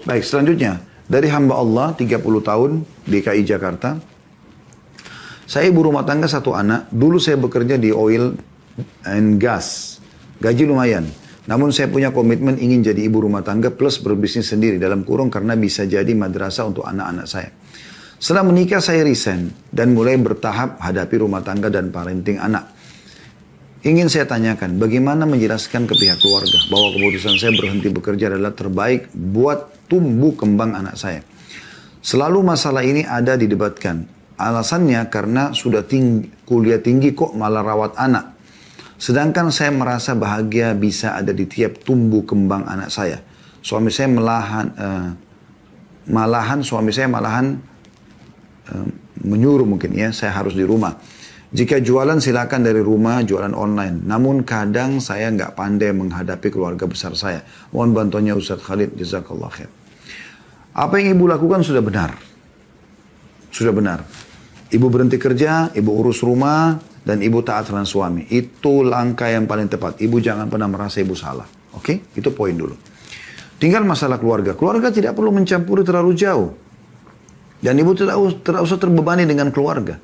Baik, selanjutnya. Dari hamba Allah 30 tahun DKI Jakarta. Saya ibu rumah tangga satu anak. Dulu saya bekerja di oil and gas. Gaji lumayan. Namun saya punya komitmen ingin jadi ibu rumah tangga plus berbisnis sendiri dalam kurung karena bisa jadi madrasah untuk anak-anak saya. Setelah menikah saya resign dan mulai bertahap hadapi rumah tangga dan parenting anak. Ingin saya tanyakan bagaimana menjelaskan ke pihak keluarga bahwa keputusan saya berhenti bekerja adalah terbaik buat tumbuh kembang anak saya. Selalu masalah ini ada didebatkan. Alasannya karena sudah kuliah tinggi kok malah rawat anak. Sedangkan saya merasa bahagia bisa ada di tiap tumbuh kembang anak saya. Suami saya malahan menyuruh mungkin ya, saya harus di rumah. Jika jualan silakan dari rumah, jualan online. Namun kadang saya nggak pandai menghadapi keluarga besar saya. Mohon bantuannya Ustaz Khalid, jazakallah khair. Apa yang ibu lakukan sudah benar. Sudah benar. Ibu berhenti kerja, ibu urus rumah, dan ibu taat dengan suami. Itu langkah yang paling tepat. Ibu jangan pernah merasa ibu salah. Oke? Itu poin dulu. Tinggal masalah keluarga. Keluarga tidak perlu mencampuri terlalu jauh. Dan ibu tidak usah terbebani dengan keluarga.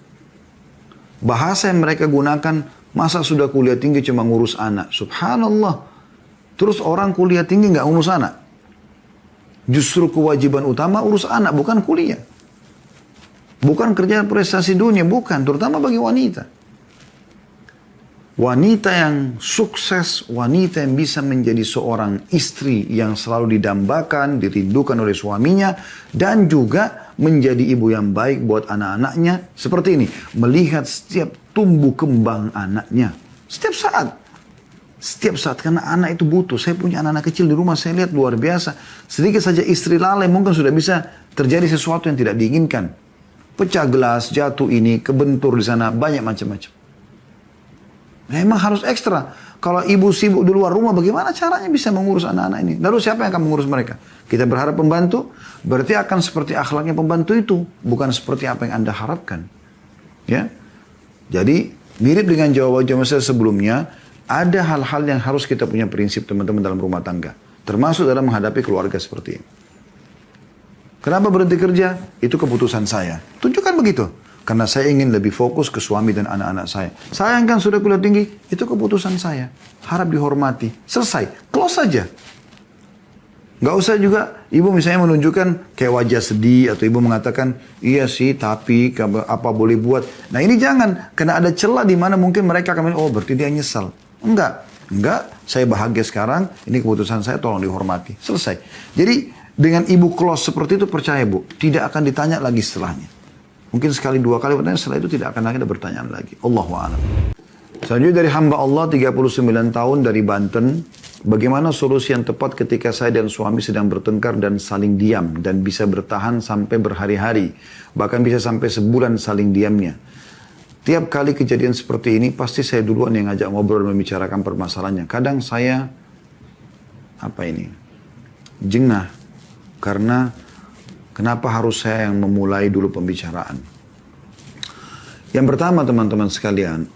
Bahasa yang mereka gunakan, masa sudah kuliah tinggi cuma ngurus anak. Subhanallah. Terus orang kuliah tinggi nggak ngurus anak. Justru kewajiban utama urus anak, bukan kuliah. Bukan kerja prestasi dunia, bukan. Terutama bagi wanita. Wanita yang sukses, wanita yang bisa menjadi seorang istri yang selalu didambakan, dirindukan oleh suaminya, dan juga menjadi ibu yang baik buat anak-anaknya. Seperti ini, melihat setiap tumbuh kembang anaknya. Setiap saat, karena anak itu butuh. Saya punya anak-anak kecil di rumah, saya lihat luar biasa. Sedikit saja istri lalai, mungkin sudah bisa terjadi sesuatu yang tidak diinginkan. Pecah gelas, jatuh ini, kebentur di sana, banyak macam-macam. Memang harus ekstra. Kalau ibu sibuk di luar rumah, bagaimana caranya bisa mengurus anak-anak ini? Lalu siapa yang akan mengurus mereka? Kita berharap pembantu, berarti akan seperti akhlaknya pembantu itu. Bukan seperti apa yang Anda harapkan. Ya. Jadi, mirip dengan jawaban saya sebelumnya, ada hal-hal yang harus kita punya prinsip teman-teman dalam rumah tangga. Termasuk dalam menghadapi keluarga seperti ini. Kenapa berhenti kerja? Itu keputusan saya. Tunjukkan begitu. Karena saya ingin lebih fokus ke suami dan anak-anak saya. Sayang kan sudah kuliah tinggi? Itu keputusan saya. Harap dihormati. Selesai. Close saja. Gak usah juga ibu misalnya menunjukkan kayak wajah sedih. Atau ibu mengatakan, iya sih tapi apa boleh buat. Nah ini jangan. Karena ada celah di mana mungkin mereka akan oh berarti dia nyesal. Enggak. Saya bahagia sekarang. Ini keputusan saya, tolong dihormati. Selesai. Jadi dengan ibu close seperti itu, percaya bu, tidak akan ditanya lagi setelahnya. Mungkin sekali dua kali bertanya, setelah itu tidak akan lagi ada pertanyaan lagi. Allahu a'lam. Selanjutnya dari hamba Allah 39 tahun dari Banten. Bagaimana solusi yang tepat ketika saya dan suami sedang bertengkar dan saling diam dan bisa bertahan sampai berhari-hari, bahkan bisa sampai sebulan saling diamnya. Tiap kali kejadian seperti ini pasti saya duluan yang ngajak ngobrol dan membicarakan permasalahannya. Kadang saya jengah. Karena kenapa harus saya yang memulai dulu pembicaraan? Yang pertama teman-teman sekalian,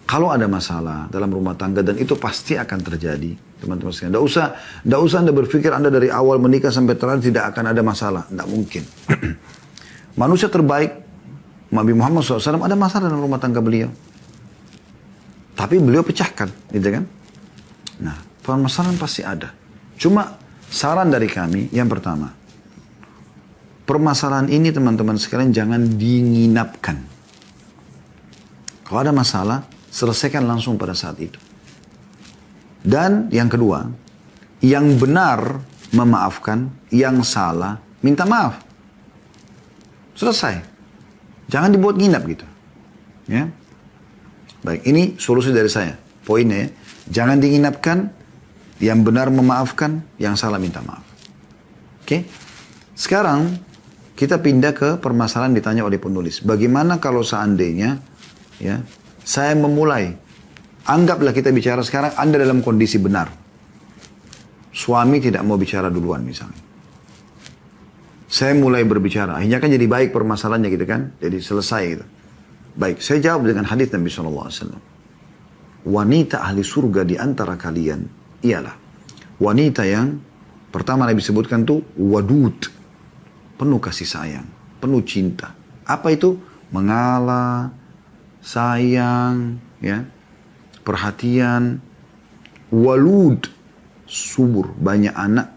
kalau ada masalah dalam rumah tangga dan itu pasti akan terjadi, teman-teman sekalian. Tidak usah Anda berpikir Anda dari awal menikah sampai terakhir tidak akan ada masalah. Tidak mungkin. Manusia terbaik, Nabi Muhammad SAW ada masalah dalam rumah tangga beliau. Tapi beliau pecahkan, gitu kan? Nah, permasalahan pasti ada. Cuma saran dari kami, yang pertama, permasalahan ini teman-teman sekalian jangan diinginapkan. Kalau ada masalah, selesaikan langsung pada saat itu. Dan yang kedua, yang benar memaafkan, yang salah minta maaf. Selesai. Jangan dibuat nginap gitu. Ya. Baik, ini solusi dari saya. Poinnya ya, jangan diinginapkan. Yang benar memaafkan, yang salah minta maaf. Oke? Sekarang kita pindah ke permasalahan ditanya oleh penulis. Bagaimana kalau seandainya ya, saya memulai, anggaplah kita bicara sekarang Anda dalam kondisi benar. Suami tidak mau bicara duluan misalnya. Saya mulai berbicara, akhirnya kan jadi baik permasalahannya gitu kan. Jadi selesai gitu. Baik, saya jawab dengan hadis Nabi SAW. Wanita ahli surga di antara kalian ialah wanita yang Pertama Nabi sebutkan tuh wadud, penuh kasih sayang, penuh cinta. Apa itu? Mengalah, sayang, ya, perhatian. Walud, subur, banyak anak.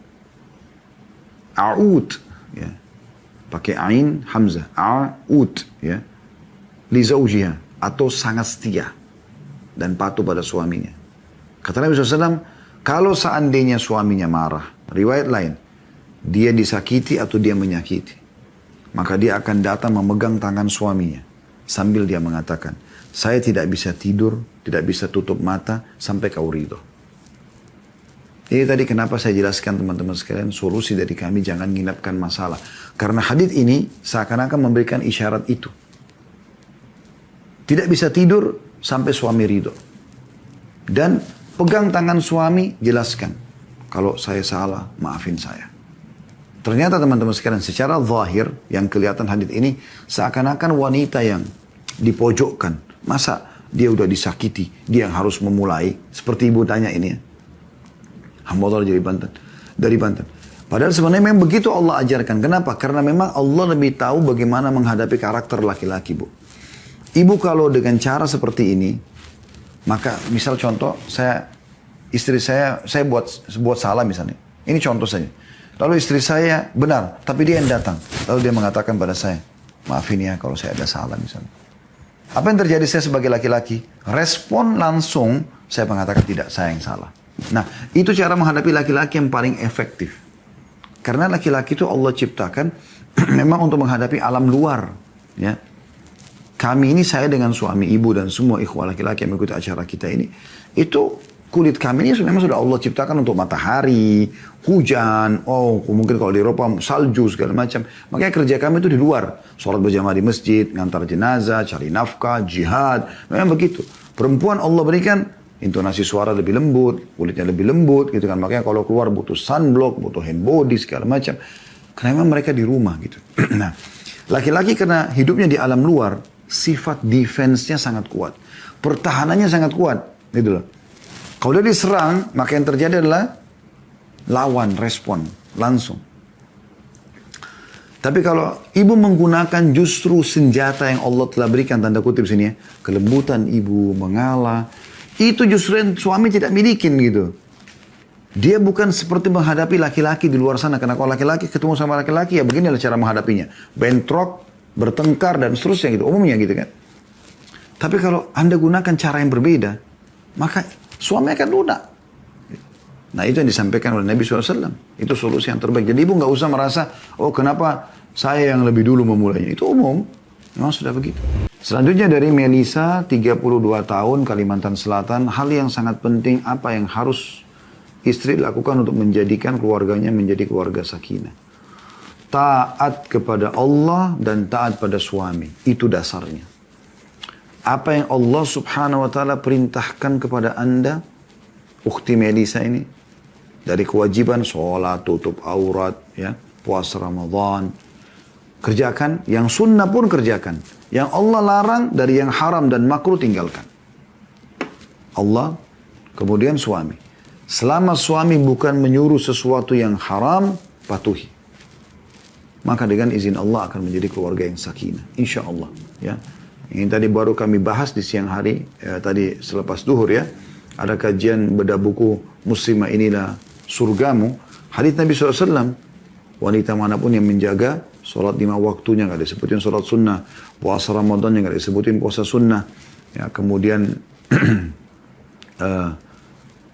A'ud, ya, pakai ain hamzah, a'ud, ya, li zawjiha, atau sangat setia dan patuh pada suaminya. Kata Nabi SAW, kalau seandainya suaminya marah, riwayat lain, dia disakiti atau dia menyakiti, maka dia akan datang memegang tangan suaminya sambil dia mengatakan, saya tidak bisa tidur, tidak bisa tutup mata sampai kau ridho. Ini tadi kenapa saya jelaskan teman-teman sekalian, solusi dari kami jangan nginapkan masalah. Karena hadits ini seakan-akan memberikan isyarat itu. Tidak bisa tidur sampai suami ridho. Dan pegang tangan suami, jelaskan. Kalau saya salah, maafin saya. Ternyata teman-teman sekalian, secara zahir yang kelihatan hadits ini, seakan-akan wanita yang dipojokkan. Masa dia udah disakiti, dia yang harus memulai. Seperti ibu tanya ini ya. Hamba Allah dari Banten. Padahal sebenarnya memang begitu Allah ajarkan. Kenapa? Karena memang Allah lebih tahu bagaimana menghadapi karakter laki-laki, Bu. Ibu kalau dengan cara seperti ini, maka misal contoh, istri saya buat salah misalnya. Ini contoh saja. Lalu istri saya benar, tapi dia yang datang. Lalu dia mengatakan pada saya, maafin ya kalau saya ada salah misalnya. Apa yang terjadi saya sebagai laki-laki? Respon langsung, saya mengatakan tidak, saya yang salah. Nah, itu cara menghadapi laki-laki yang paling efektif. Karena laki-laki itu Allah ciptakan memang untuk menghadapi alam luar. Ya. Kami ini, saya dengan suami, ibu, dan semua ikhwah laki-laki yang mengikuti acara kita ini, itu kulit kami ini memang sudah Allah ciptakan untuk matahari, hujan, mungkin kalau di Eropa salju segala macam. Makanya kerja kami itu di luar. Sholat berjamaah di masjid, ngantar jenazah, cari nafkah, jihad. Memang begitu. Perempuan Allah berikan intonasi suara lebih lembut, kulitnya lebih lembut gitu kan. Makanya kalau keluar butuh sunblock, butuh hand body segala macam. Karena memang mereka di rumah gitu. Nah, laki-laki karena hidupnya di alam luar, sifat defense-nya sangat kuat. Pertahanannya sangat kuat, gitu loh. Kalau dia diserang, maka yang terjadi adalah lawan, respon, langsung. Tapi kalau ibu menggunakan justru senjata yang Allah telah berikan, tanda kutip sini ya, kelembutan ibu, mengalah, itu justru yang suami tidak milikin gitu. Dia bukan seperti menghadapi laki-laki di luar sana. Karena kalau laki-laki ketemu sama laki-laki, ya beginilah cara menghadapinya. Bentrok, bertengkar, dan seterusnya gitu. Umumnya gitu kan. Tapi kalau Anda gunakan cara yang berbeda, maka suami akan lunak. Nah itu yang disampaikan oleh Nabi SAW. Itu solusi yang terbaik. Jadi ibu nggak usah merasa, oh kenapa saya yang lebih dulu memulainya. Itu umum. Memang sudah begitu. Selanjutnya dari Melisa, 32 tahun, Kalimantan Selatan. Hal yang sangat penting, apa yang harus istri lakukan untuk menjadikan keluarganya menjadi keluarga sakinah. Taat kepada Allah dan taat pada suami. Itu dasarnya. Apa yang Allah subhanahu wa ta'ala perintahkan kepada Anda, ukhti Melisa ini, dari kewajiban sholat, tutup aurat, ya, puasa Ramadan, kerjakan. Yang sunnah pun kerjakan. Yang Allah larang dari yang haram dan makruh tinggalkan. Allah, kemudian suami. Selama suami bukan menyuruh sesuatu yang haram, patuhi. Maka dengan izin Allah akan menjadi keluarga yang sakinah. Insya Allah. Ya. Ini tadi baru kami bahas di siang hari, tadi selepas duhur ya. Ada kajian bedah buku Muslimah Inilah Surgamu. Hadits Nabi SAW. Wanita manapun yang menjaga sholat 5 waktunya, nggak disebutin sholat sunnah. Puasa Ramadan yang nggak disebutin puasa sunnah. Ya, kemudian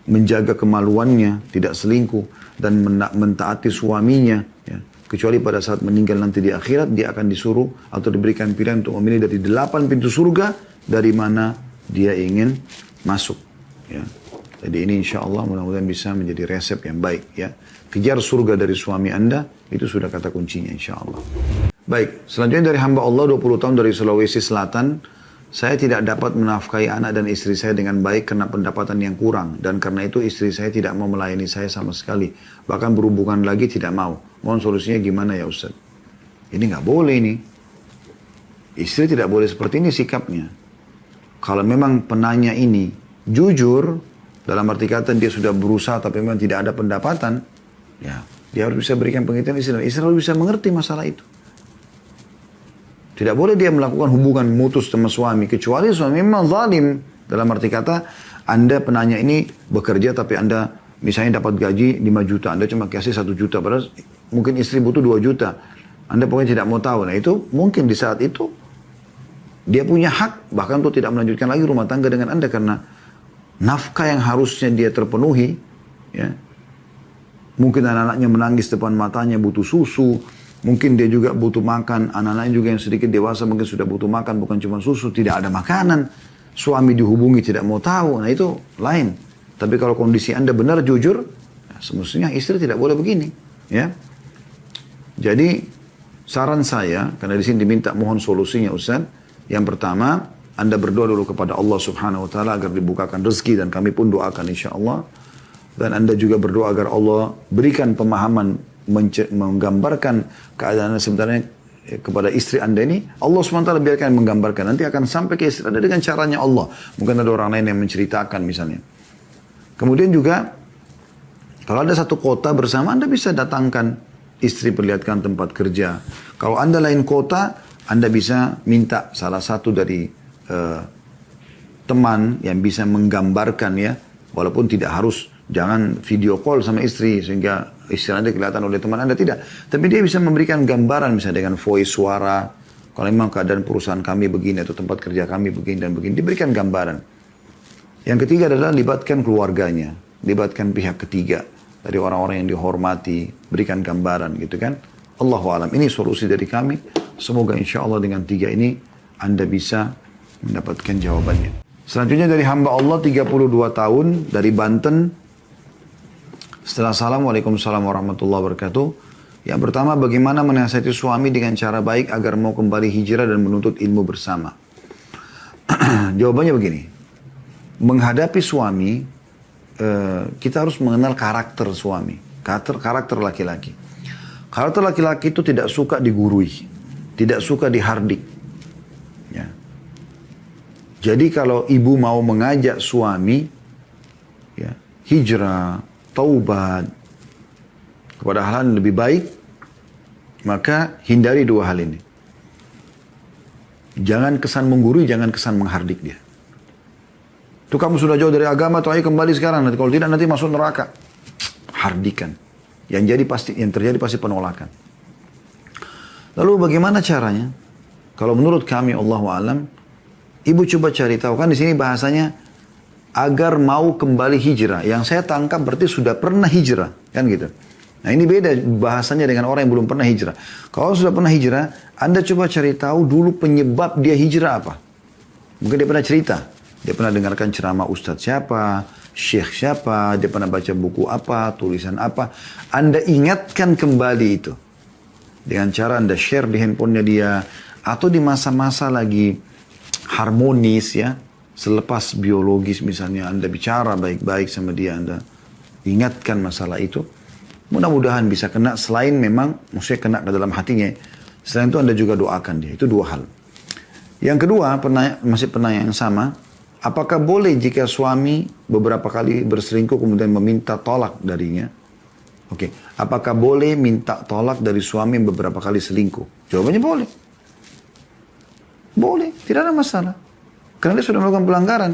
menjaga kemaluannya, tidak selingkuh, dan mentaati suaminya. Ya. Kecuali pada saat meninggal nanti di akhirat, dia akan disuruh atau diberikan pilihan untuk memilih dari 8 pintu surga, dari mana dia ingin masuk. Ya. Jadi ini insya Allah mudah-mudahan bisa menjadi resep yang baik. Ya. Kejar surga dari suami Anda, itu sudah kata kuncinya insya Allah. Baik, selanjutnya dari hamba Allah 20 tahun dari Sulawesi Selatan. Saya tidak dapat menafkahi anak dan istri saya dengan baik karena pendapatan yang kurang. Dan karena itu istri saya tidak mau melayani saya sama sekali. Bahkan berhubungan lagi tidak mau. Mohon solusinya gimana ya Ustaz? Ini nggak boleh ini. Istri tidak boleh seperti ini sikapnya. Kalau memang penanya ini jujur, dalam arti kata dia sudah berusaha tapi memang tidak ada pendapatan, Ya, dia harus bisa berikan pengertian istri. Dan istri harus bisa mengerti masalah itu. Tidak boleh dia melakukan hubungan mutus sama suami. Kecuali suami memang zalim. Dalam arti kata, Anda penanya ini bekerja tapi Anda misalnya dapat gaji 5 juta. Anda cuma kasih 1 juta. Padahal mungkin istri butuh 2 juta. Anda pokoknya tidak mau tahu. Nah itu mungkin di saat itu dia punya hak. Bahkan untuk tidak melanjutkan lagi rumah tangga dengan Anda. Karena nafkah yang harusnya dia terpenuhi. Ya, mungkin anak-anaknya menangis depan matanya butuh susu. Mungkin dia juga butuh makan, anak-anaknya juga yang sedikit dewasa mungkin sudah butuh makan, bukan cuma susu, tidak ada makanan. Suami dihubungi tidak mau tahu, nah itu lain. Tapi kalau kondisi Anda benar jujur, ya semestinya istri tidak boleh begini. Ya. Jadi saran saya, karena di sini diminta mohon solusinya Ustaz. Yang pertama, Anda berdoa dulu kepada Allah Subhanahu Wa Taala agar dibukakan rezeki dan kami pun doakan insya Allah. Dan Anda juga berdoa agar Allah berikan pemahaman menggambarkan keadaan sebenarnya kepada istri Anda ini. Allah SWT biarkan menggambarkan. Nanti akan sampai ke istri Anda dengan caranya Allah. Mungkin ada orang lain yang menceritakan misalnya. Kemudian juga kalau ada satu kota bersama, Anda bisa datangkan istri, perlihatkan tempat kerja. Kalau Anda lain kota, Anda bisa minta salah satu dari teman yang bisa menggambarkan ya. Walaupun tidak harus, jangan video call sama istri sehingga istri Anda kelihatan oleh teman Anda, tidak. Tapi dia bisa memberikan gambaran misalnya dengan voice suara. Kalau memang keadaan perusahaan kami begini atau tempat kerja kami begini dan begini, diberikan gambaran. Yang ketiga adalah libatkan keluarganya, libatkan pihak ketiga dari orang-orang yang dihormati, berikan gambaran gitu kan. Allahu a'lam. Ini solusi dari kami. Semoga insya Allah dengan 3 ini Anda bisa mendapatkan jawabannya. Selanjutnya dari hamba Allah 32 tahun dari Banten. Setelah salam, waalaikumsalam warahmatullahi wabarakatuh. Yang pertama, bagaimana menasihati suami dengan cara baik agar mau kembali hijrah dan menuntut ilmu bersama? Jawabannya begini. Menghadapi suami, kita harus mengenal karakter suami. Karakter laki-laki. Karakter laki-laki itu tidak suka digurui. Tidak suka dihardik. Ya. Jadi kalau ibu mau mengajak suami ya, hijrah, taubat kepada hal yang lebih baik, maka hindari 2 hal ini. Jangan kesan menggurui, jangan kesan menghardik dia. Itu kamu sudah jauh dari agama, tuh ayo kembali sekarang. Nanti kalau tidak nanti masuk neraka. Hardikan. Yang terjadi pasti penolakan. Lalu bagaimana caranya? Kalau menurut kami Allahu a'lam, ibu coba cari tahu, kan di sini bahasanya agar mau kembali hijrah. Yang saya tangkap berarti sudah pernah hijrah, kan gitu. Nah ini beda bahasanya dengan orang yang belum pernah hijrah. Kalau sudah pernah hijrah, Anda coba cari tahu dulu penyebab dia hijrah apa. Mungkin dia pernah cerita, dia pernah dengarkan ceramah ustadz siapa, syekh siapa, dia pernah baca buku apa, tulisan apa. Anda ingatkan kembali itu. Dengan cara Anda share di handphonenya dia, atau di masa-masa lagi harmonis ya, selepas biologis misalnya Anda bicara baik-baik sama dia, Anda ingatkan masalah itu. Mudah-mudahan bisa kena, selain memang maksudnya kena ke dalam hatinya. Selain itu Anda juga doakan dia. Itu 2 hal. Yang kedua, masih pertanyaan yang sama. Apakah boleh jika suami beberapa kali berselingkuh kemudian meminta tolak darinya? Oke. Apakah boleh minta tolak dari suami yang beberapa kali selingkuh? Jawabannya boleh. Boleh, tidak ada masalah. Karena dia sudah melakukan pelanggaran.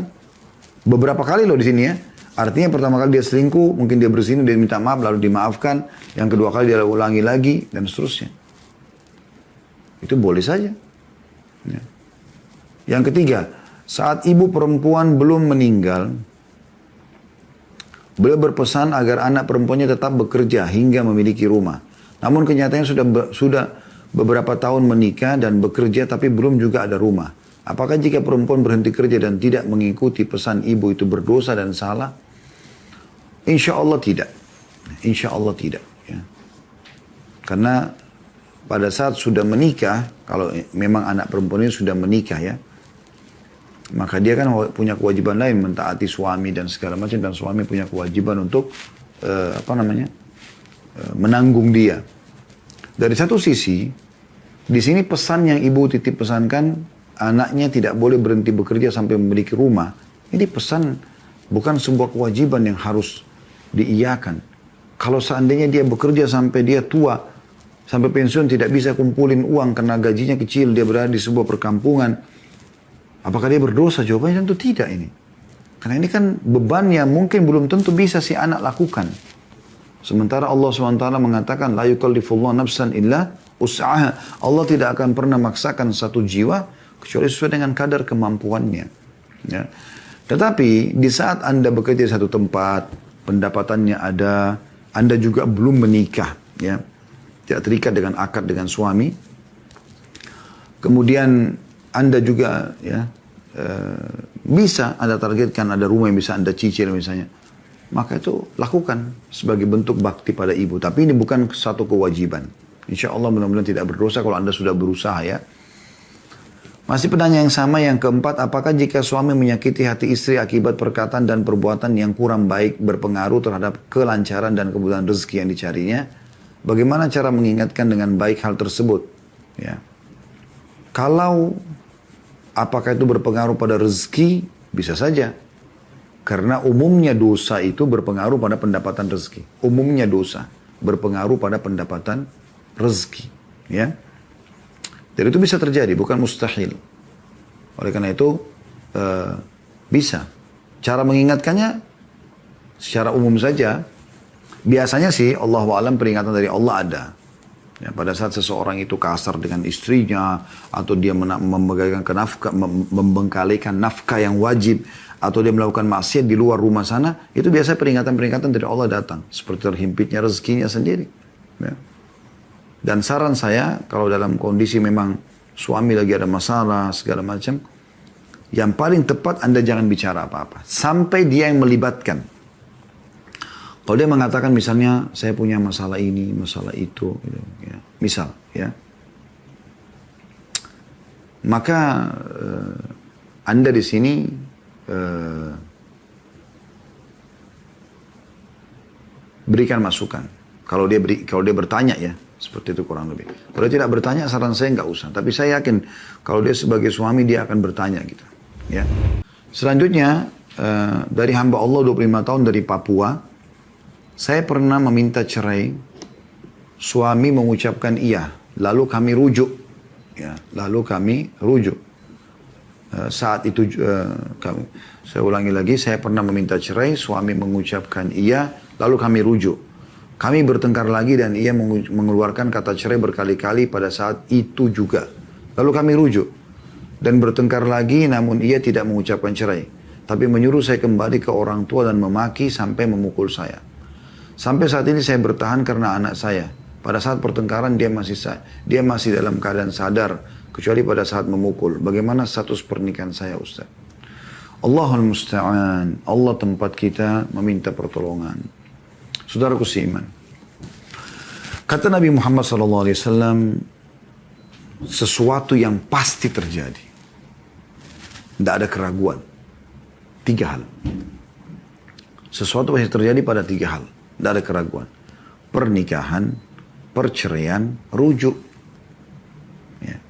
Beberapa kali loh di sini ya. Artinya pertama kali dia selingkuh, mungkin dia berzina, dia minta maaf, lalu dimaafkan. Yang kedua kali dia ulangi lagi, dan seterusnya. Itu boleh saja. Ya. Yang ketiga, saat ibu perempuan belum meninggal, beliau berpesan agar anak perempuannya tetap bekerja hingga memiliki rumah. Namun kenyataannya sudah beberapa tahun menikah dan bekerja tapi belum juga ada rumah. Apakah jika perempuan berhenti kerja dan tidak mengikuti pesan ibu itu berdosa dan salah? Insya Allah tidak. Insya Allah tidak. Ya. Karena pada saat sudah menikah, kalau memang anak perempuan ini sudah menikah ya, maka dia kan punya kewajiban lain mentaati suami dan segala macam, dan suami punya kewajiban untuk menanggung dia. Dari satu sisi, di sini pesan yang ibu titip pesankan, anaknya tidak boleh berhenti bekerja sampai memiliki rumah. Ini pesan bukan sebuah kewajiban yang harus diiyakan. Kalau seandainya dia bekerja sampai dia tua, sampai pensiun tidak bisa kumpulin uang karena gajinya kecil, dia berada di sebuah perkampungan, apakah dia berdosa? Jawabannya tentu tidak ini. Karena ini kan beban yang mungkin belum tentu bisa si anak lakukan. Sementara Allah SWT mengatakan, la yukallifullah nafsan illa us'aha. Allah tidak akan pernah maksakan satu jiwa kecuali sesuai dengan kadar kemampuannya. Ya. Tetapi di saat Anda bekerja di satu tempat, pendapatannya ada, Anda juga belum menikah, ya, tidak terikat dengan akad dengan suami. Kemudian Anda juga, ya, bisa Anda targetkan ada rumah yang bisa Anda cicil misalnya, maka itu lakukan sebagai bentuk bakti pada ibu. Tapi ini bukan satu kewajiban. Insya Allah mudah-mudahan tidak berdosa kalau Anda sudah berusaha, ya. Masih pertanyaan yang sama, yang keempat, apakah jika suami menyakiti hati istri akibat perkataan dan perbuatan yang kurang baik berpengaruh terhadap kelancaran dan kebutuhan rezeki yang dicarinya? Bagaimana cara mengingatkan dengan baik hal tersebut? Ya. Kalau apakah itu berpengaruh pada rezeki? Bisa saja. Karena umumnya dosa itu berpengaruh pada pendapatan rezeki. Umumnya dosa berpengaruh pada pendapatan rezeki. Ya. Dan itu bisa terjadi, bukan mustahil. Oleh karena itu, bisa. Cara mengingatkannya, secara umum saja, biasanya sih, Allahu a'lam, peringatan dari Allah ada. Ya, pada saat seseorang itu kasar dengan istrinya, atau dia membengkalikan nafkah yang wajib, atau dia melakukan maksiat di luar rumah sana, itu biasa peringatan-peringatan dari Allah datang. Seperti terhimpitnya rezekinya sendiri. Ya. Dan saran saya, kalau dalam kondisi memang suami lagi ada masalah, segala macam, yang paling tepat Anda jangan bicara apa-apa. Sampai dia yang melibatkan. Kalau dia mengatakan misalnya, saya punya masalah ini, masalah itu, gitu, ya. Misal, ya. Maka Anda di sini berikan masukan. Kalau dia bertanya, ya. Seperti itu kurang lebih. Kalau dia tidak bertanya, saran saya nggak usah. Tapi saya yakin kalau dia sebagai suami, dia akan bertanya gitu. Ya. Selanjutnya, dari hamba Allah 25 tahun dari Papua, saya pernah meminta cerai. Suami mengucapkan iya. Lalu kami rujuk. Ya, lalu kami rujuk. Saat itu, saya ulangi lagi, saya pernah meminta cerai. Suami mengucapkan iya. Lalu kami rujuk. Kami bertengkar lagi dan ia mengeluarkan kata cerai berkali-kali pada saat itu juga. Lalu kami rujuk dan bertengkar lagi, namun ia tidak mengucapkan cerai. Tapi menyuruh saya kembali ke orang tua dan memaki sampai memukul saya. Sampai saat ini saya bertahan karena anak saya. Pada saat pertengkaran dia masih dalam keadaan sadar, kecuali pada saat memukul. Bagaimana status pernikahan saya, Ustaz? Allahul Musta'an. Allah tempat kita meminta pertolongan. Saudaraku seiman, kata Nabi Muhammad SAW, sesuatu yang pasti terjadi. Tidak ada keraguan. 3 hal. Sesuatu pasti terjadi pada 3 hal. Tidak ada keraguan. Pernikahan, perceraian, rujuk. Ya.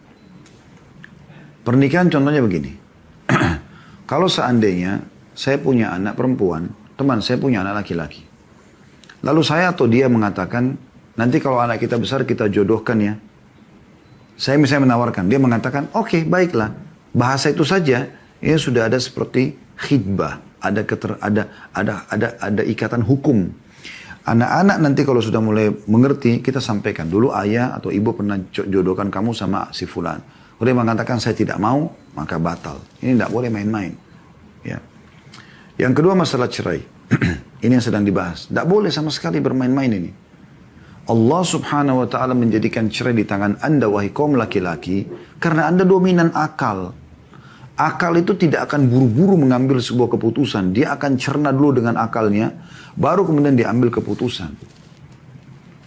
Pernikahan contohnya begini. Kalau seandainya saya punya anak perempuan, teman saya punya anak laki-laki. Lalu saya atau dia mengatakan, nanti kalau anak kita besar kita jodohkan ya. Saya misalnya menawarkan, dia mengatakan, oke, baiklah. Bahasa itu saja, ini sudah ada seperti khidbah, ada ikatan hukum. Anak-anak nanti kalau sudah mulai mengerti, kita sampaikan dulu ayah atau ibu pernah jodohkan kamu sama si fulan. Kalau dia mengatakan saya tidak mau, maka batal. Ini tidak boleh main-main. Ya. Yang kedua masalah cerai. Ini yang sedang dibahas. Tidak boleh sama sekali bermain-main ini. Allah subhanahu wa ta'ala menjadikan cerai di tangan Anda, wahai kaum laki-laki, karena Anda dominan akal. Akal itu tidak akan buru-buru mengambil sebuah keputusan. Dia akan cerna dulu dengan akalnya, baru kemudian diambil keputusan.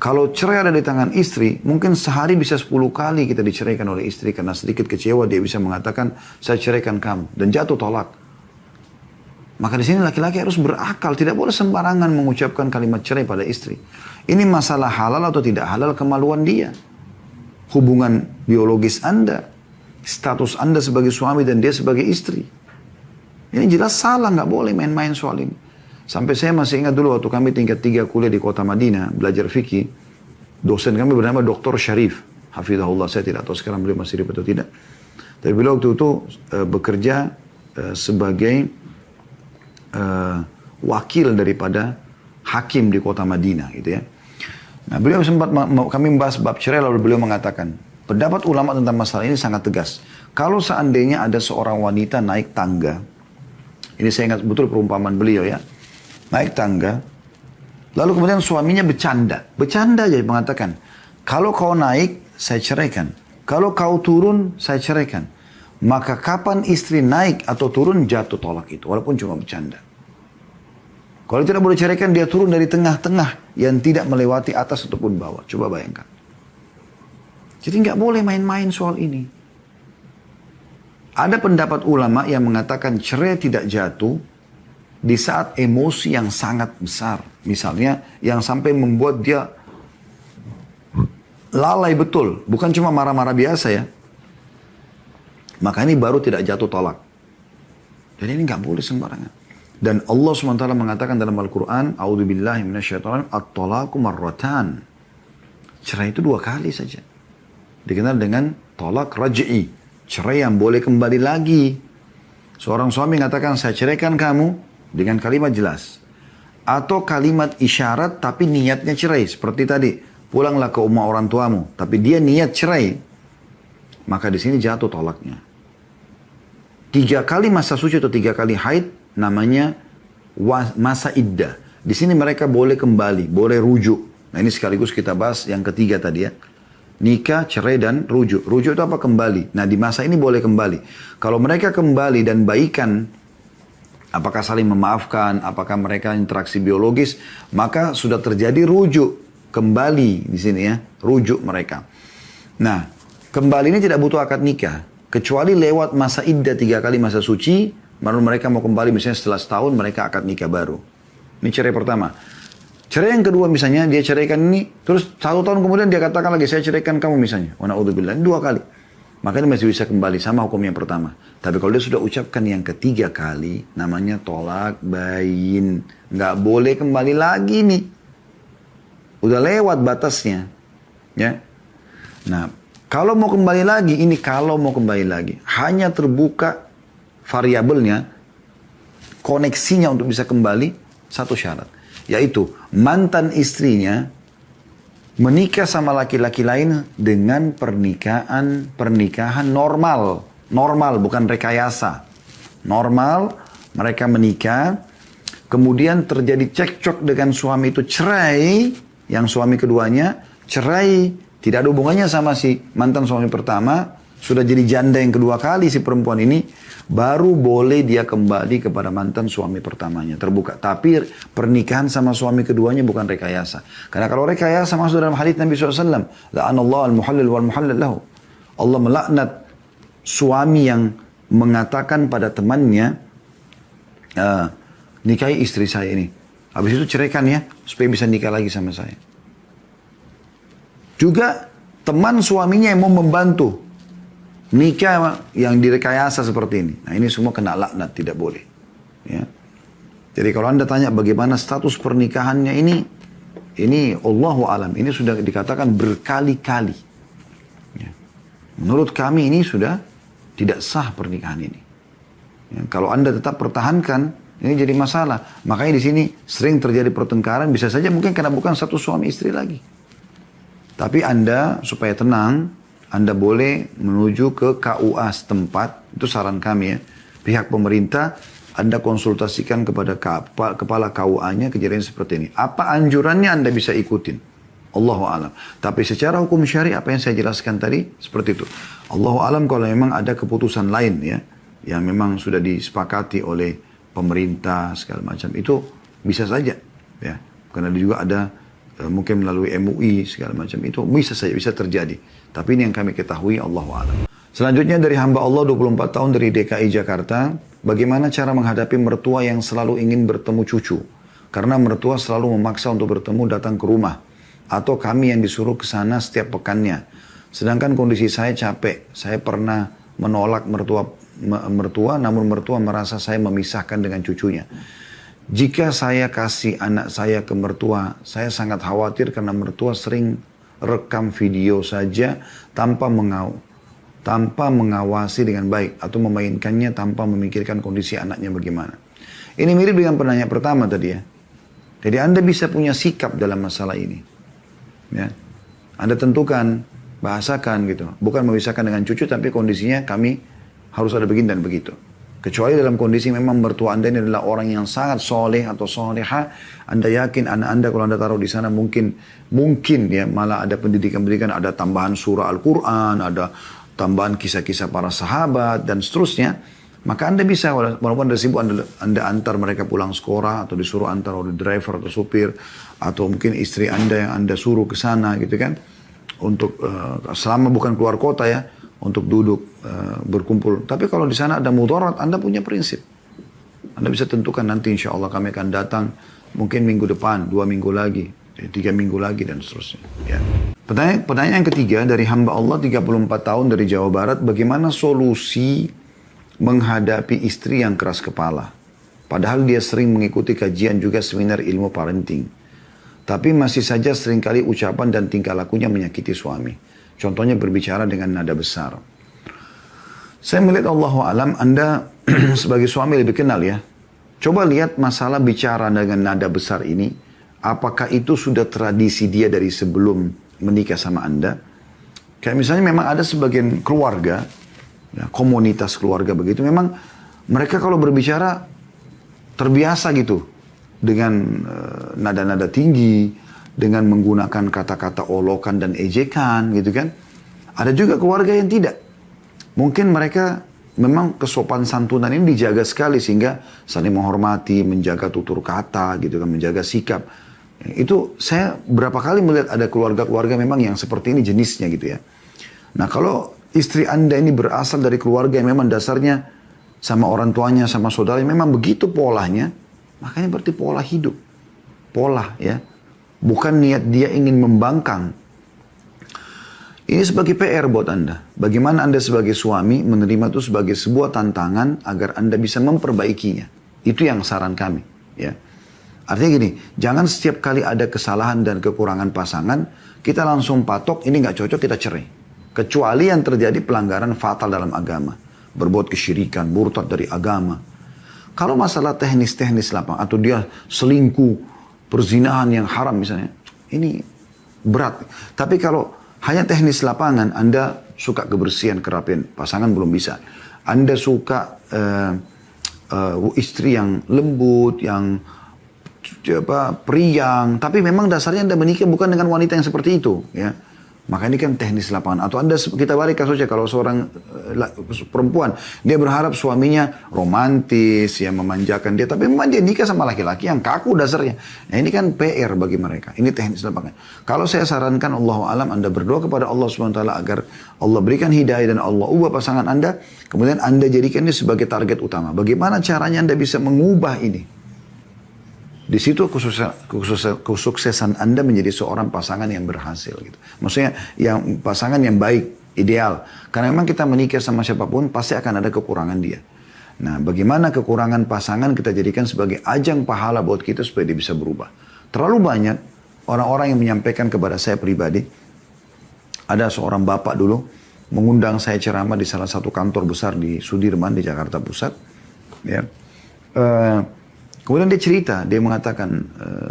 Kalau cerai ada di tangan istri, mungkin sehari bisa 10 kali kita diceraikan oleh istri, karena sedikit kecewa dia bisa mengatakan, saya ceraikan kamu, dan jatuh tolak. Maka di sini laki-laki harus berakal, tidak boleh sembarangan mengucapkan kalimat cerai pada istri. Ini masalah halal atau tidak halal kemaluan dia. Hubungan biologis Anda, status Anda sebagai suami dan dia sebagai istri. Ini jelas salah, nggak boleh main-main soal ini. Sampai saya masih ingat dulu waktu kami tingkat 3 kuliah di kota Madinah, belajar fikih, dosen kami bernama Dr. Syarif, hafizahullah, saya tidak tahu sekarang beliau masih hidup atau tidak. Tapi beliau waktu itu bekerja sebagai wakil daripada hakim di kota Madinah gitu ya. Nah beliau sempat kami membahas bab cerai, lalu beliau mengatakan, pendapat ulama tentang masalah ini sangat tegas. Kalau seandainya ada seorang wanita naik tangga, ini saya ingat betul perumpamaan beliau ya, naik tangga, lalu kemudian suaminya bercanda aja mengatakan, kalau kau naik saya ceraikan, kalau kau turun saya ceraikan. Maka kapan istri naik atau turun jatuh tolak itu, walaupun cuma bercanda. Kalau tidak boleh ceraikan, dia turun dari tengah-tengah yang tidak melewati atas ataupun bawah. Coba bayangkan. Jadi nggak boleh main-main soal ini. Ada pendapat ulama yang mengatakan cerai tidak jatuh di saat emosi yang sangat besar. Misalnya yang sampai membuat dia lalai betul. Bukan cuma marah-marah biasa ya. Maka ini baru tidak jatuh tolak. Jadi ini nggak boleh sembarangan. Dan Allah SWT mengatakan dalam Al-Quran, A'udzubillahi minasyaitonir rajim, at-talaqu marratan. Cerai itu 2 kali saja. Dikenal dengan tolak raj'i. Cerai yang boleh kembali lagi. Seorang suami mengatakan, saya ceraikan kamu dengan kalimat jelas. Atau kalimat isyarat tapi niatnya cerai. Seperti tadi, pulanglah ke rumah orang tuamu. Tapi dia niat cerai. Maka di sini jatuh tolaknya. 3 kali masa suci atau 3 kali haid namanya masa iddah. Di sini mereka boleh kembali, boleh rujuk. Nah ini sekaligus kita bahas yang ketiga tadi ya. Nikah, cerai dan rujuk. Rujuk itu apa? Kembali. Nah di masa ini boleh kembali. Kalau mereka kembali dan baikan, apakah saling memaafkan, apakah mereka interaksi biologis, maka sudah terjadi rujuk kembali di sini ya, rujuk mereka. Nah, kembali ini tidak butuh akad nikah, kecuali lewat masa iddah 3 kali masa suci, baru mereka mau kembali misalnya setelah setahun mereka akad nikah baru. Ini cerai pertama. Cerai yang kedua misalnya dia ceraikan ini, terus 1 tahun kemudian dia katakan lagi saya ceraikan kamu misalnya. Wa na'udzubillah, 2 kali. Maka ini masih bisa kembali sama hukum yang pertama. Tapi kalau dia sudah ucapkan yang ketiga kali, namanya tolak bayin. Nggak boleh kembali lagi nih. Udah lewat batasnya. Ya. Nah, kalau mau kembali lagi, ini kalau mau kembali lagi. Hanya terbuka variabelnya, koneksinya untuk bisa kembali, 1 syarat. Yaitu, mantan istrinya menikah sama laki-laki lain dengan pernikahan normal. Normal, bukan rekayasa. Normal, mereka menikah, kemudian terjadi cekcok dengan suami itu cerai, yang suami keduanya cerai, tidak ada hubungannya sama si mantan suami pertama, sudah jadi janda yang kedua kali si perempuan ini, baru boleh dia kembali kepada mantan suami pertamanya, terbuka. Tapi pernikahan sama suami keduanya bukan rekayasa. Karena kalau rekayasa masuk dalam hadits Nabi SAW, la'anallahu al-muhallil wal-muhallil lahu. Allah melaknat suami yang mengatakan pada temannya, nikahi istri saya ini. Habis itu ceraikan ya, supaya bisa nikah lagi sama saya. Juga teman suaminya yang mau membantu nikah yang direkayasa seperti ini. Nah ini semua kena laknat, tidak boleh. Ya. Jadi kalau Anda tanya bagaimana status pernikahannya ini Allahu alam, ini sudah dikatakan berkali-kali. Ya. Menurut kami ini sudah tidak sah pernikahan ini. Ya. Kalau Anda tetap pertahankan, ini jadi masalah. Makanya di sini sering terjadi pertengkaran, bisa saja mungkin karena bukan satu suami istri lagi. Tapi Anda supaya tenang, Anda boleh menuju ke KUA setempat, itu saran kami ya. Pihak pemerintah, Anda konsultasikan kepada kepala KUA-nya kejadian seperti ini. Apa anjurannya Anda bisa ikutin. Allahu alam. Tapi secara hukum syari apa yang saya jelaskan tadi, seperti itu. Allahu alam kalau memang ada keputusan lain ya, yang memang sudah disepakati oleh pemerintah segala macam, itu bisa saja ya. Karena juga ada mungkin melalui MUI segala macam, itu bisa saja, bisa terjadi. Tapi ini yang kami ketahui, Allahu a'lam. Selanjutnya dari hamba Allah 24 tahun dari DKI Jakarta, bagaimana cara menghadapi mertua yang selalu ingin bertemu cucu? Karena mertua selalu memaksa untuk bertemu datang ke rumah. Atau kami yang disuruh ke sana setiap pekannya. Sedangkan kondisi saya capek. Saya pernah menolak mertua, namun mertua merasa saya memisahkan dengan cucunya. jika saya kasih anak saya ke mertua, saya sangat khawatir karena mertua sering rekam video saja tanpa mengawasi dengan baik atau memainkannya tanpa memikirkan kondisi anaknya bagaimana. Ini mirip dengan penanya pertama tadi ya. Jadi Anda bisa punya sikap dalam masalah ini. Ya. Anda tentukan, bahasakan gitu. Bukan memisahkan dengan cucu, tapi kondisinya kami harus ada begini dan begitu. Kecuali dalam kondisi memang mertua Anda ini adalah orang yang sangat soleh atau soleha, Anda yakin anak Anda kalau Anda taruh di sana mungkin ya malah ada pendidikan-pendidikan, ada tambahan surah Al-Quran, ada tambahan kisah-kisah para sahabat dan seterusnya. Maka Anda bisa, walaupun Anda sibuk, Anda antar mereka pulang sekolah atau disuruh antar oleh driver atau supir, atau mungkin istri Anda yang Anda suruh ke sana gitu kan, untuk selama bukan keluar kota ya, untuk duduk berkumpul. Tapi kalau di sana ada mudarat, Anda punya prinsip. Anda bisa tentukan nanti insya Allah kami akan datang mungkin minggu depan, 2 minggu lagi, 3 minggu lagi dan seterusnya. Ya. Pertanyaan yang ketiga dari hamba Allah 34 tahun dari Jawa Barat, bagaimana solusi menghadapi istri yang keras kepala? Padahal dia sering mengikuti kajian juga seminar ilmu parenting. Tapi masih saja seringkali ucapan dan tingkah lakunya menyakiti suami. Contohnya berbicara dengan nada besar. Saya melihat Allahu alam Anda sebagai suami lebih kenal ya. Coba lihat masalah bicara dengan nada besar ini. Apakah itu sudah tradisi dia dari sebelum menikah sama Anda? Kayak misalnya memang ada sebagian keluarga, ya, komunitas keluarga begitu. Memang mereka kalau berbicara terbiasa gitu. Dengan nada-nada tinggi, dengan menggunakan kata-kata olokan dan ejekan gitu kan. Ada juga keluarga yang tidak. Mungkin mereka memang kesopan santunan ini dijaga sekali sehingga saling menghormati, menjaga tutur kata gitu kan, menjaga sikap. Itu saya berapa kali melihat ada keluarga-keluarga memang yang seperti ini jenisnya gitu ya. Nah kalau istri Anda ini berasal dari keluarga yang memang dasarnya sama orang tuanya, sama saudaranya memang begitu polanya, makanya berarti pola hidup. Pola ya. Bukan niat dia ingin membangkang. Ini sebagai PR buat Anda. Bagaimana Anda sebagai suami menerima itu sebagai sebuah tantangan agar Anda bisa memperbaikinya. Itu yang saran kami. Ya. Artinya gini, jangan setiap kali ada kesalahan dan kekurangan pasangan, kita langsung patok, ini nggak cocok, kita cerai. Kecuali yang terjadi pelanggaran fatal dalam agama. Berbuat kesyirikan, murtad dari agama. Kalau masalah teknis-teknis lapang, atau dia selingkuh, perzinahan yang haram misalnya, ini berat. Tapi kalau hanya teknis lapangan, Anda suka kebersihan, kerapian, pasangan belum bisa. Anda suka istri yang lembut, yang periang, tapi memang dasarnya Anda menikah bukan dengan wanita yang seperti itu, ya. Maka ini kan teknis lapangan. Atau Anda, kita balik kasusnya, kalau seorang perempuan, dia berharap suaminya romantis, ya memanjakan dia. Tapi memang dia nikah sama laki-laki yang kaku dasarnya. Nah ini kan PR bagi mereka. Ini teknis lapangan. Kalau saya sarankan, Allahu alam, Anda berdoa kepada Allah SWT agar Allah berikan hidayah dan Allah ubah pasangan Anda. Kemudian Anda jadikan ini sebagai target utama. Bagaimana caranya Anda bisa mengubah ini? Di situ kesuksesan Anda menjadi seorang pasangan yang berhasil gitu. Maksudnya yang pasangan yang baik, ideal. Karena memang kita menikah sama siapapun pasti akan ada kekurangan dia. Nah, bagaimana kekurangan pasangan kita jadikan sebagai ajang pahala buat kita supaya dia bisa berubah. Terlalu banyak orang-orang yang menyampaikan kepada saya pribadi. Ada seorang bapak dulu mengundang saya ceramah di salah satu kantor besar di Sudirman di Jakarta Pusat. Ya. Kemudian dia cerita, dia mengatakan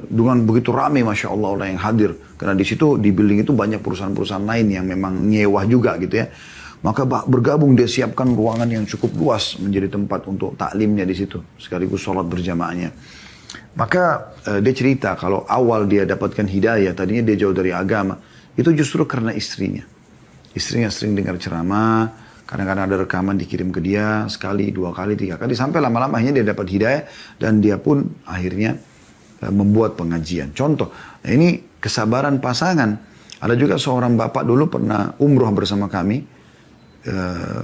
dengan begitu ramai Masya Allah orang yang hadir. Karena di situ, di building itu banyak perusahaan-perusahaan lain yang memang nyewa juga gitu ya. Maka bergabung dia siapkan ruangan yang cukup luas menjadi tempat untuk taklimnya di situ. Sekaligus sholat berjamaahnya. Maka dia cerita kalau awal dia dapatkan hidayah, tadinya dia jauh dari agama. Itu justru karena istrinya. Istrinya sering dengar ceramah. Kadang-kadang ada rekaman dikirim ke dia sekali, 2 kali, 3 kali. Sampai lama-lama akhirnya dia dapat hidayah. Dan dia pun akhirnya membuat pengajian. Contoh, ini kesabaran pasangan. Ada juga seorang bapak dulu pernah umroh bersama kami.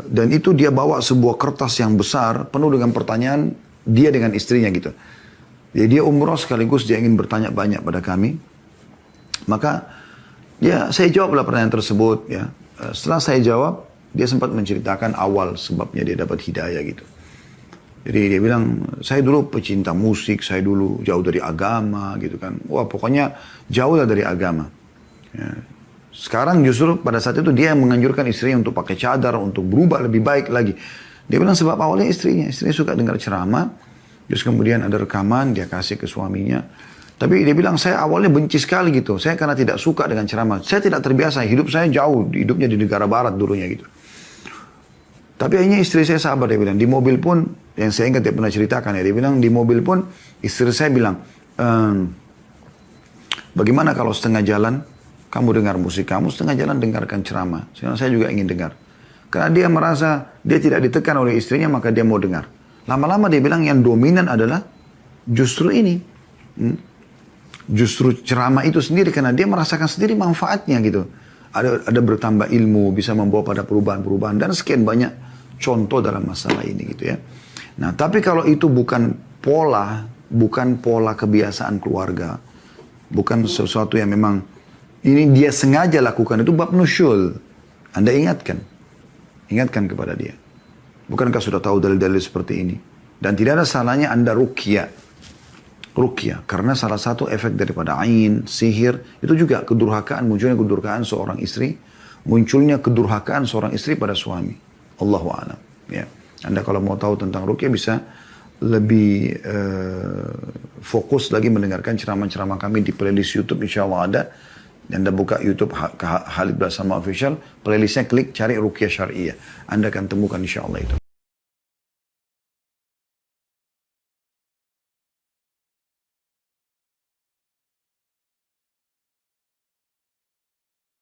Dan itu dia bawa sebuah kertas yang besar. Penuh dengan pertanyaan dia dengan istrinya gitu. Jadi dia umroh sekaligus dia ingin bertanya banyak pada kami. Maka ya saya jawablah pertanyaan tersebut. Ya. Setelah saya jawab, dia sempat menceritakan awal sebabnya dia dapat hidayah gitu. Jadi dia bilang, saya dulu pecinta musik, saya dulu jauh dari agama gitu kan. Wah pokoknya jauh lah dari agama. Ya. Sekarang justru pada saat itu dia yang menganjurkan istrinya untuk pakai cadar, untuk berubah lebih baik lagi. Dia bilang sebab awalnya istrinya suka dengar ceramah, terus kemudian ada rekaman, dia kasih ke suaminya. Tapi dia bilang, saya awalnya benci sekali gitu. Saya karena tidak suka dengan ceramah. Saya tidak terbiasa, hidup saya jauh, hidupnya di negara barat dulunya gitu. Tapi akhirnya istri saya sabar, dia bilang. Di mobil pun, yang saya ingat dia pernah ceritakan ya, dia bilang di mobil pun istri saya bilang, bagaimana kalau setengah jalan kamu dengar musik, kamu setengah jalan dengarkan ceramah. Sekarang saya juga ingin dengar. Karena dia merasa dia tidak ditekan oleh istrinya, maka dia mau dengar. Lama-lama dia bilang yang dominan adalah justru ini. Justru ceramah itu sendiri, karena dia merasakan sendiri manfaatnya gitu. Ada bertambah ilmu, bisa membawa pada perubahan-perubahan, dan sekian banyak contoh dalam masalah ini gitu ya. Nah, tapi kalau itu bukan pola kebiasaan keluarga, bukan sesuatu yang memang ini dia sengaja lakukan, itu bab nusyul. Anda ingatkan kepada dia. Bukankah sudah tahu dalil-dalil seperti ini? Dan tidak ada salahnya Anda ruqyah, karena salah satu efek daripada ain, sihir, itu juga munculnya kedurhakaan seorang istri, munculnya kedurhakaan seorang istri pada suami. Allahu a'lam. Ya. Anda kalau mau tahu tentang ruqyah bisa lebih fokus lagi mendengarkan ceramah-ceramah kami di playlist YouTube, insya Allah ada. Anda buka YouTube Khalid Basalamah Official, playlistnya klik cari ruqyah syariah. Anda akan temukan insya Allah itu.